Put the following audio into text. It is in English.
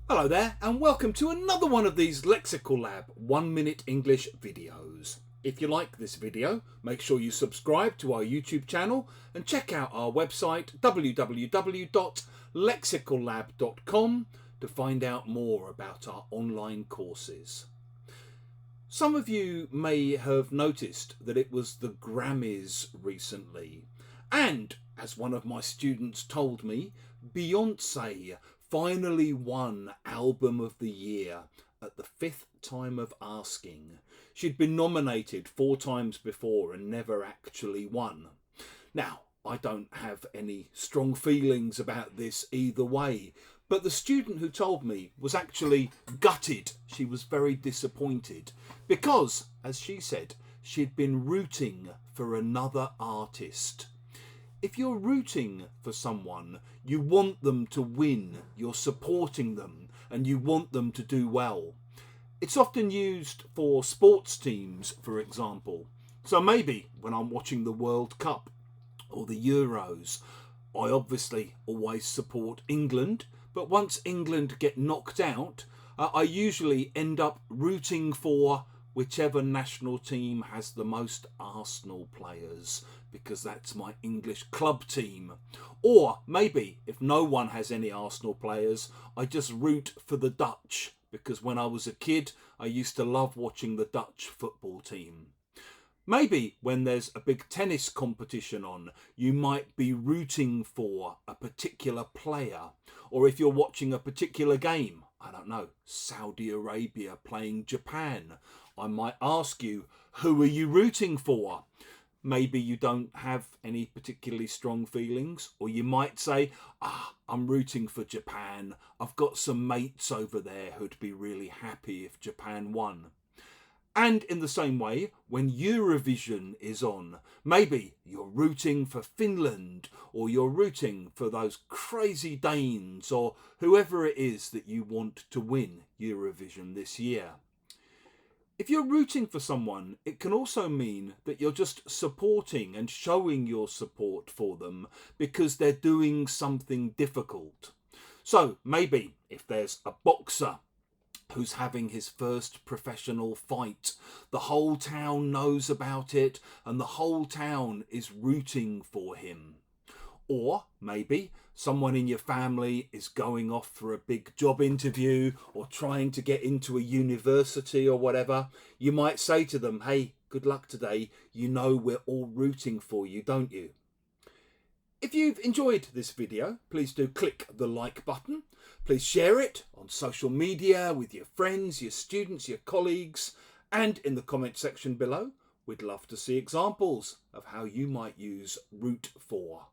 Hello there and welcome to another one of these Lexical Lab 1 minute English videos. If you like this video, make sure you subscribe to our YouTube channel and check out our website www.lexicallab.com to find out more about our online courses. Some of you may have noticed that it was the Grammys recently, and as one of my students told me, Beyoncé finally won Album of the Year at the 5th time of asking. She'd been nominated 4 times before and never actually won. Now, I don't have any strong feelings about this either way, but the student who told me was actually gutted. She was very disappointed because, as she said, she'd been rooting for another artist. If you're rooting for someone, you want them to win, you're supporting them, and you want them to do well. It's often used for sports teams, for example. So maybe when I'm watching the World Cup or the Euros, I obviously always support England, but once England get knocked out, I usually end up rooting for whichever national team has the most Arsenal players, because that's my English club team. Or maybe if no one has any Arsenal players, I just root for the Dutch, because when I was a kid, I used to love watching the Dutch football team. Maybe when there's a big tennis competition on, you might be rooting for a particular player. Or if you're watching a particular game, I don't know, Saudi Arabia playing Japan, I might ask you, who are you rooting for? Maybe you don't have any particularly strong feelings, or you might say, I'm rooting for Japan. I've got some mates over there who'd be really happy if Japan won. And in the same way, when Eurovision is on, maybe you're rooting for Finland, or you're rooting for those crazy Danes, or whoever it is that you want to win Eurovision this year. If you're rooting for someone, it can also mean that you're just supporting and showing your support for them because they're doing something difficult. So maybe if there's a boxer who's having his first professional fight, the whole town knows about it and the whole town is rooting for him. Or maybe someone in your family is going off for a big job interview or trying to get into a university or whatever. You might say to them, hey, good luck today. You know we're all rooting for you, don't you? If you've enjoyed this video, please do click the like button. Please share it on social media with your friends, your students, your colleagues, and in the comment section below. We'd love to see examples of how you might use root for.